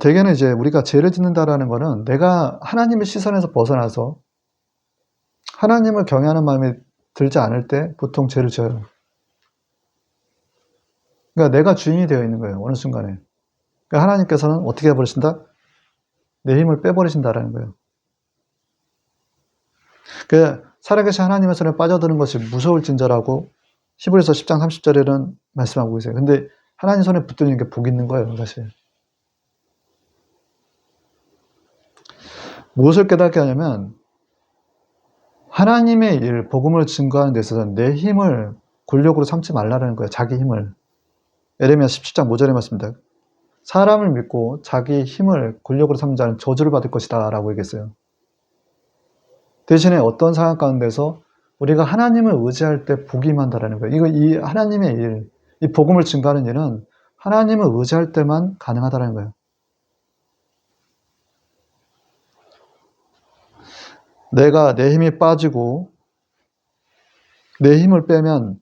대개는 이제 우리가 죄를 짓는다라는 거는 내가 하나님의 시선에서 벗어나서 하나님을 경외하는 마음이 들지 않을 때 보통 죄를 지어요. 그러니까 내가 주인이 되어 있는 거예요. 어느 순간에. 그러니까 하나님께서는 어떻게 해버리신다? 내 힘을 빼버리신다라는 거예요. 살아계신 하나님의 손에 빠져드는 것이 무서울진저라고 히브리서 10장 30절에는 말씀하고 계세요. 근데 하나님 손에 붙들리는 게 복 있는 거예요, 사실. 무엇을 깨닫게 하냐면 하나님의 일, 복음을 증거하는 데 있어서는 내 힘을 권력으로 삼지 말라는 거예요. 자기 힘을. 에레미야 17장 5절에 말씀입니다. 사람을 믿고 자기 힘을 권력으로 삼는 자는 저주를 받을 것이다 라고 얘기했어요. 대신에 어떤 상황 가운데서 우리가 하나님을 의지할 때 복이 임한다라는 거예요. 이 하나님의 일, 이 복음을 증거하는 일은 하나님을 의지할 때만 가능하다는 거예요. 내가 내 힘이 빠지고 내 힘을 빼면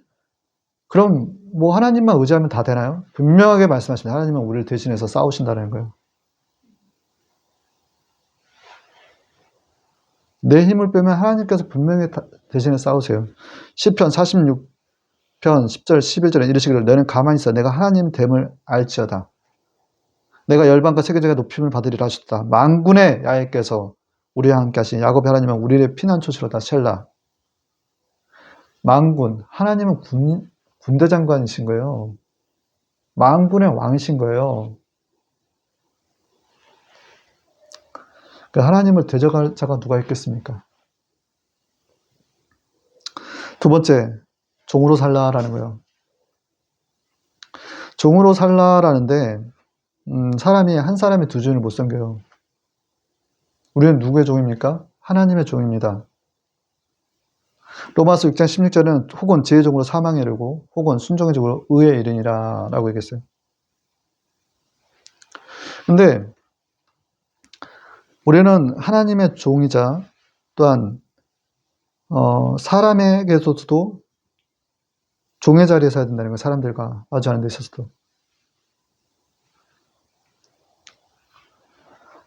그럼 뭐 하나님만 의지하면 다 되나요? 분명하게 말씀하십니다. 하나님은 우리를 대신해서 싸우신다는 거예요. 내 힘을 빼면 하나님께서 분명히 대신해 싸우세요. 시편 46편 10절 11절에 이르시기를 너는 가만히 있어 내가 하나님 됨을 알지어다. 내가 열방과 세계적인 높임을 받으리라 하셨다. 만군의 야훼께서 우리와 함께 하신 야곱의 하나님은 우리의 피난처시로다. 셀라. 만군, 하나님은 군대 장관이신 거예요. 만군의 왕이신 거예요. 그 하나님을 대적할 자가 누가 있겠습니까? 두 번째, 종으로 살라라는 거예요. 종으로 살라라는데 한 사람이 두 주인을 못 섬겨요. 우리는 누구의 종입니까? 하나님의 종입니다. 로마서 6장 16절은 혹은 지혜의 종으로 사망에 이르고 혹은 순종의 종으로 의에 이르니라 라고 얘기했어요. 근데 우리는 하나님의 종이자 또한 사람에게서도 종의 자리에 서야 된다는 거예요. 사람들과 마주하는 데 있어서도.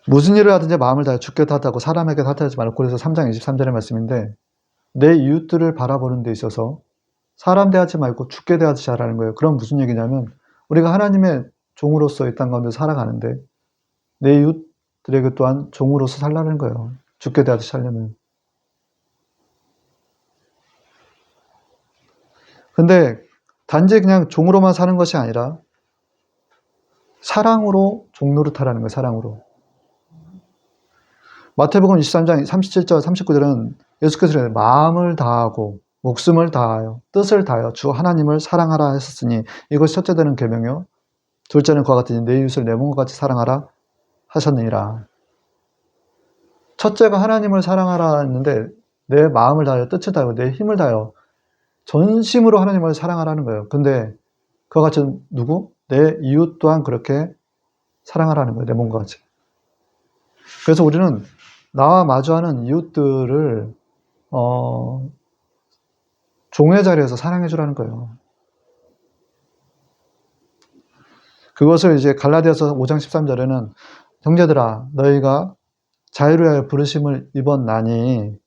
무슨 일을 하든지 마음을 다해 주께 탓하고 사람에게 탓하지 말고 그래서 3장 23절의 말씀인데 내 이웃들을 바라보는 데 있어서 사람 대하지 말고 주께 대하지 잘하는 거예요. 그럼 무슨 얘기냐면 우리가 하나님의 종으로서 이 땅 가운데 살아가는데 내 이웃들에게 또한 종으로서 살라는 거예요. 주께 대하지 살려면. 근데 단지 그냥 종으로만 사는 것이 아니라 사랑으로 종 노릇하라는 거예요. 사랑으로. 마태복음 23장 37절 39절은 예수께서 마음을 다하고 목숨을 다하여 뜻을 다하여 주 하나님을 사랑하라 했었으니 이것이 첫째 되는 계명이요 둘째는 그와 같으니 내 이웃을 내 몸과 같이 사랑하라 하셨느니라. 첫째가 하나님을 사랑하라 했는데 내 마음을 다하여 뜻을 다하여 내 힘을 다하여 전심으로 하나님을 사랑하라는 거예요. 근데 그와 같이 누구? 내 이웃 또한 그렇게 사랑하라는 거예요. 내 몸과 같이. 그래서 우리는 나와 마주하는 이웃들을 종의 자리에서 사랑해 주라는 거예요. 그것을 이제 갈라디아서 5장 13절에는 형제들아 너희가 자유를 위하여 부르심을 입었나니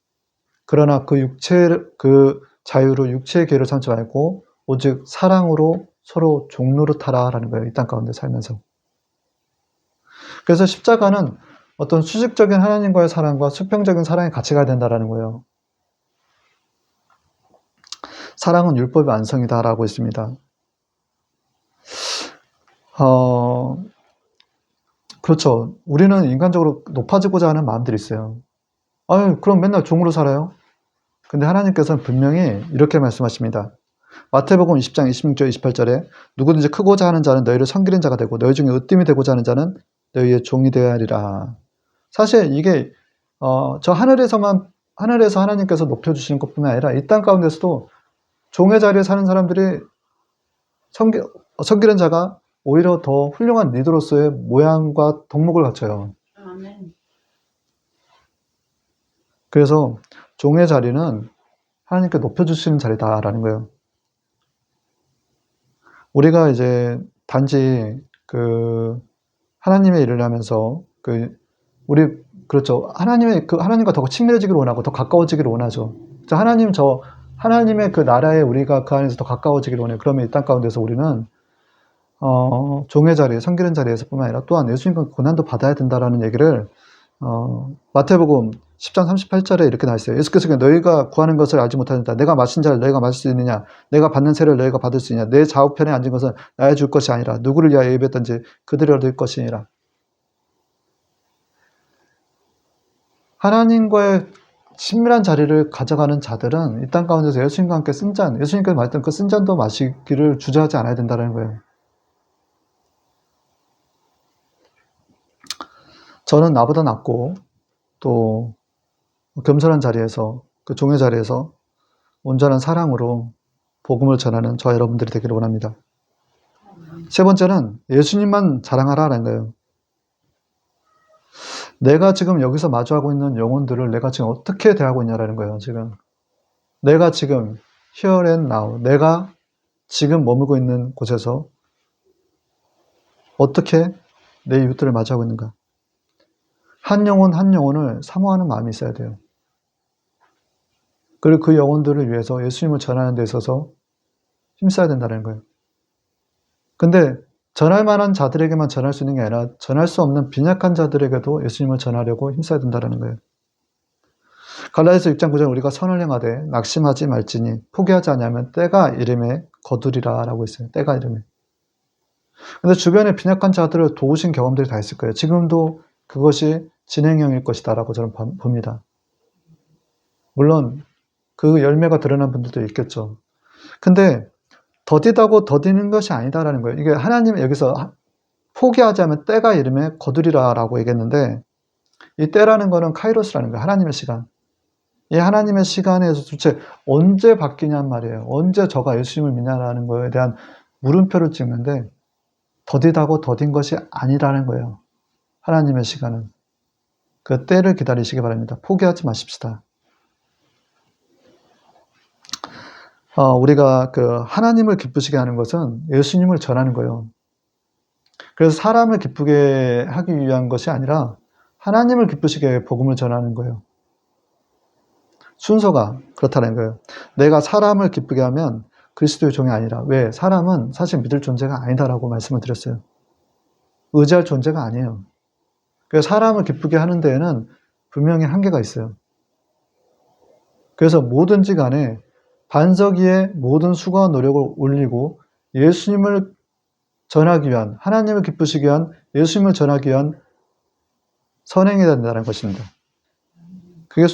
그러나 그 자유로 육체의 계를 삼지 말고 오직 사랑으로 서로 종노릇하라라는 거예요. 이 땅 가운데 살면서. 그래서 십자가는 어떤 수직적인 하나님과의 사랑과 수평적인 사랑이 같이 가야 된다라는 거예요. 사랑은 율법의 완성이다라고 있습니다. 그렇죠. 우리는 인간적으로 높아지고자 하는 마음들이 있어요. 아유, 그럼 맨날 종으로 살아요? 근데 하나님께서는 분명히 이렇게 말씀하십니다. 마태복음 20장 26절 28절에 누구든지 크고자 하는 자는 너희를 섬기는 자가 되고 너희 중에 으뜸이 되고자 하는 자는 너희의 종이 되어야 하리라. 사실 이게 저 하늘에서 하나님께서 높여주시는 것뿐만 아니라 이 땅 가운데서도 종의 자리에 사는 사람들이 섬기는 자가 오히려 더 훌륭한 리더로서의 모양과 덕목을 갖춰요. 아멘. 그래서 종의 자리는 하나님께 높여주시는 자리다라는 거예요. 우리가 이제 단지 하나님의 일을 하면서 그렇죠. 하나님과 더 친밀해지기를 원하고 더 가까워지기를 원하죠. 하나님의 그 나라에 우리가 그 안에서 더 가까워지기를 원해요. 그러면 이 땅 가운데서 우리는 종의 자리에 섬기는 자리에서뿐만 아니라 또한 예수님과 고난도 받아야 된다라는 얘기를 마태복음 10장 38절에 이렇게 나와 있어요. 예수께서 너희가 구하는 것을 알지 못하는다. 내가 마신 자를 너희가 마실 수 있느냐? 내가 받는 세를 너희가 받을 수 있느냐? 내 좌우편에 앉은 것은 나의 줄 것이 아니라 누구를 위하여 예배했던지 그들이 얻을 것이니라. 하나님과의 친밀한 자리를 가져가는 자들은 이 땅 가운데서 예수님과 함께 예수님께서 말했던 그 쓴 잔도 마시기를 주저하지 않아야 된다는 거예요. 저는 나보다 낫고 또 겸손한 자리에서 그 종의 자리에서 온전한 사랑으로 복음을 전하는 저와 여러분들이 되기를 원합니다. 세 번째는 예수님만 자랑하라는 거예요. 내가 지금 여기서 마주하고 있는 영혼들을 내가 지금 어떻게 대하고 있냐라는 거예요. 내가 지금 here and now, 내가 지금 머물고 있는 곳에서 어떻게 내 이웃들을 맞이하고 있는가. 한 영혼 한 영혼을 사모하는 마음이 있어야 돼요. 그리고 그 영혼들을 위해서 예수님을 전하는 데 있어서 힘써야 된다는 거예요. 근데 전할 만한 자들에게만 전할 수 있는 게 아니라 전할 수 없는 빈약한 자들에게도 예수님을 전하려고 힘써야 된다는 거예요. 갈라디아서 6장 9절 우리가 선을 행하되 낙심하지 말지니 포기하지 아니하면 때가 이름에 거두리라 라고 있어요. 때가 이름에. 근데 주변에 빈약한 자들을 도우신 경험들이 다 있을 거예요. 지금도 그것이 진행형일 것이다 라고 저는 봅니다. 물론 그 열매가 드러난 분들도 있겠죠. 근데 더디다고 더디는 것이 아니다라는 거예요. 이게 하나님이 여기서 포기하지 않으면 때가 이름에 거두리라 라고 얘기했는데 이 때라는 거는 카이로스라는 거예요. 하나님의 시간. 이 하나님의 시간에서 도대체 언제 바뀌냔 말이에요. 언제 저가 예수님을 믿냐라는 거에 대한 물음표를 찍는데 더디다고 더딘 것이 아니라는 거예요. 하나님의 시간은. 그 때를 기다리시기 바랍니다. 포기하지 마십시다. 우리가 그 하나님을 기쁘시게 하는 것은 예수님을 전하는 거예요. 그래서 사람을 기쁘게 하기 위한 것이 아니라 하나님을 기쁘시게 복음을 전하는 거예요. 순서가 그렇다는 거예요. 내가 사람을 기쁘게 하면 그리스도의 종이 아니라. 왜? 사람은 사실 믿을 존재가 아니다라고 말씀을 드렸어요. 의지할 존재가 아니에요. 그래서 사람을 기쁘게 하는 데에는 분명히 한계가 있어요. 그래서 뭐든지 간에 반석 위에 모든 수고와 노력을 올리고 예수님을 전하기 위한, 하나님을 기쁘시기 위한, 예수님을 전하기 위한 선행이 된다는 것입니다. 그게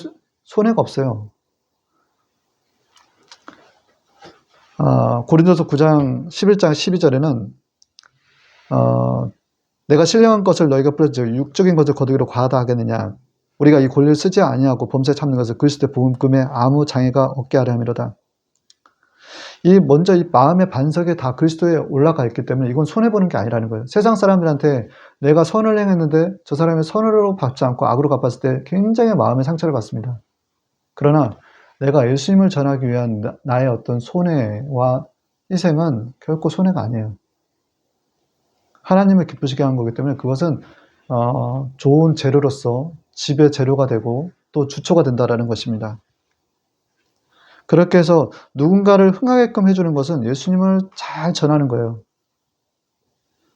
손해가 없어요. 고린도서 9장 11장 12절에는 내가 신령한 것을 너희가 뿌려져 육적인 것을 거두기로 과하다 하겠느냐. 우리가 이 권리를 쓰지 아니하고 범사에 참는 것을 그리스도의 복음금에 아무 장애가 없게 하려 함이로다. 먼저 이 마음의 반석에 다 그리스도에 올라가 있기 때문에 이건 손해보는 게 아니라는 거예요. 세상 사람들한테 내가 선을 행했는데 저 사람이 선으로 받지 않고 악으로 갚았을 때 굉장히 마음의 상처를 받습니다. 그러나 내가 예수님을 전하기 위한 나의 어떤 손해와 희생은 결코 손해가 아니에요. 하나님을 기쁘시게 한 거기 때문에 그것은 좋은 재료로서 집의 재료가 되고 또 주초가 된다라는 것입니다. 그렇게 해서 누군가를 흥하게끔 해주는 것은 예수님을 잘 전하는 거예요.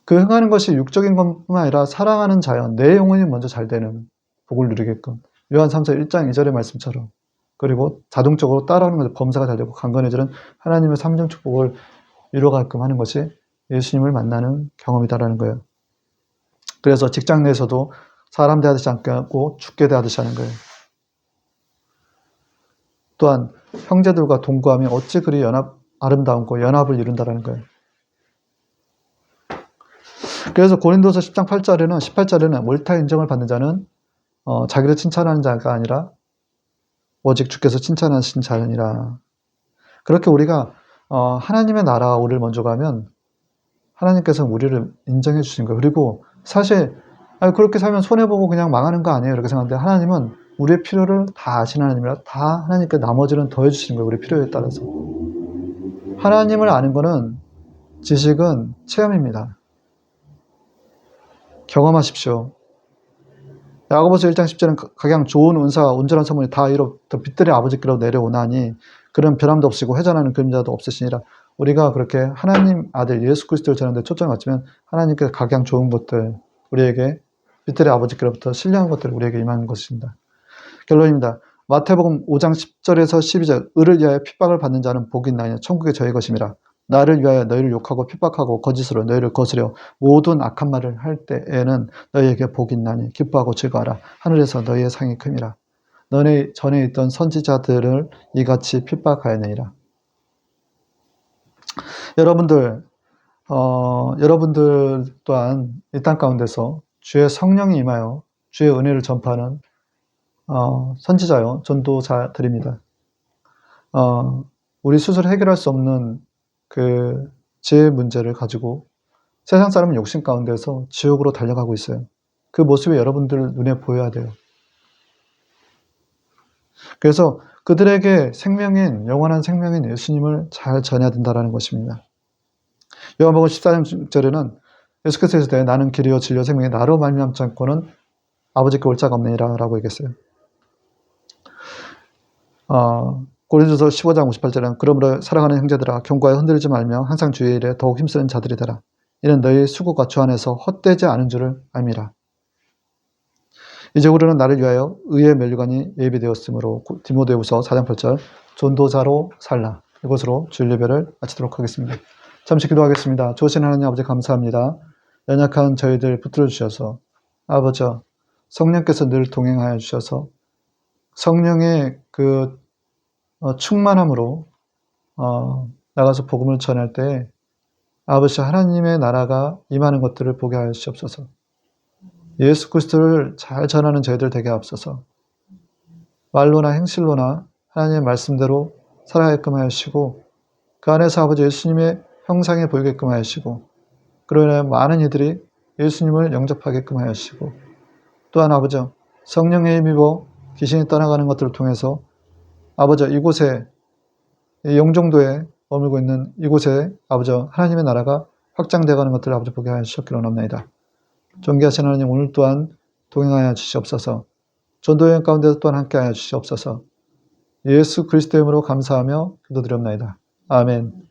그 흥하는 것이 육적인 것뿐만 아니라 사랑하는 자연, 내 영혼이 먼저 잘 되는 복을 누리게끔. 요한 3서 1장 2절의 말씀처럼. 그리고 자동적으로 따라오는 것을 범사가 잘 되고 강건해지는 하나님의 삼중 축복을 이루어가게끔 하는 것이 예수님을 만나는 경험이다라는 거예요. 그래서 직장 내에서도 사람 대하듯이 않게 하고 죽게 대하듯이 하는 거예요. 또한 형제들과 동거하며 어찌 그리 아름다운고 연합을 이룬다라는 거예요. 그래서 고린도서 10장 18절에는 옳다 인정을 받는 자는 자기를 칭찬하는 자가 아니라 오직 주께서 칭찬하신 자니라. 그렇게 우리가 하나님의 나라와 우리를 먼저 가면 하나님께서 우리를 인정해 주신 거예요. 그리고 사실 그렇게 살면 손해보고 그냥 망하는 거 아니에요. 이렇게 생각하는데 하나님은 우리의 필요를 다 아시는 하나님이라 다 하나님께 나머지는 더해 주시는 거예요. 우리 필요에 따라서. 하나님을 아는 거는 지식은 체험입니다. 경험하십시오. 야고보서 1장 10절은 각양 좋은 은사와 온전한 선물이 다 이로부터 빛들의 아버지께로 내려오나니 그런 변함도 없으시고 회전하는 그림자도 없으시니라. 우리가 그렇게 하나님 아들 예수 그리스도를 전하는 데 초점을 맞추면 하나님께서 각양 좋은 것들 우리에게 빛들의 아버지께로부터 신령한 것들을 우리에게 임하는 것입니다. 결론입니다. 마태복음 5장 10절에서 12절 의를 위하여 핍박을 받는 자는 복이 있나니 천국이 저희 것임이라. 나를 위하여 너희를 욕하고 핍박하고 거짓으로 너희를 거스려 모든 악한 말을 할 때에는 너희에게 복이 있나니 기뻐하고 즐거워하라. 하늘에서 너희의 상이 큼이라. 너네 전에 있던 선지자들을 이같이 핍박하였느니라. 여러분들 또한 이 땅 가운데서 주의 성령이 임하여 주의 은혜를 전파하는 선지자요 전도자들입니다. 우리 스스로 해결할 수 없는 그 지혜의 문제를 가지고 세상 사람은 욕심 가운데서 지옥으로 달려가고 있어요. 그 모습이 여러분들 눈에 보여야 돼요. 그래서 그들에게 생명인 영원한 생명인 예수님을 잘 전해야 된다라는 것입니다. 요한복음 14장 6절에는 예수께서 이르시되 나는 길이요 진리요 생명이 나로 말미암지 않고는 아버지께 올 자가 없느니라 라고 얘기했어요. 고린도서 15장 58절에는 그러므로 사랑하는 형제들아 경고하여 흔들리지 말며 항상 주의 일에 더욱 힘쓰는 자들이 되라. 이는 너희 수고가 주 안에서 헛되지 않은 줄을 알미라. 이제 우리는 나를 위하여 의의 면류관이 예비되었으므로 디모데후서 4장 8절 전도자로 살라. 이것으로 주일 예배를 마치도록 하겠습니다. 잠시 기도하겠습니다. 좋으신 하나님 아버지 감사합니다. 연약한 저희들 붙들어 주셔서 아버지 성령께서 늘 동행하여 주셔서 성령의 그 충만함으로 나가서 복음을 전할 때 아버지 하나님의 나라가 임하는 것들을 보게 하여 주시옵소서. 예수 그리스도를 잘 전하는 저희들 되게 하옵소서. 말로나 행실로나 하나님의 말씀대로 살아가게끔 하여 주시고 그 안에서 아버지 예수님의 형상에 보이게끔 하여 주시고 그로 인하여 많은 이들이 예수님을 영접하게끔 하여 주시고 또한 아버지 성령에 힘입어 귀신이 떠나가는 것들을 통해서 아버지 이곳에 영종도에 머물고 있는 이곳에 아버지 하나님의 나라가 확장되어가는 것들을 아버지 보게 하여 주셨기를 원합니다. 존귀하신 하나님 오늘 또한 동행하여 주시옵소서. 전도여행 가운데서 또한 함께하여 주시옵소서. 예수 그리스도의 이름으로 감사하며 기도드렸나이다. 아멘.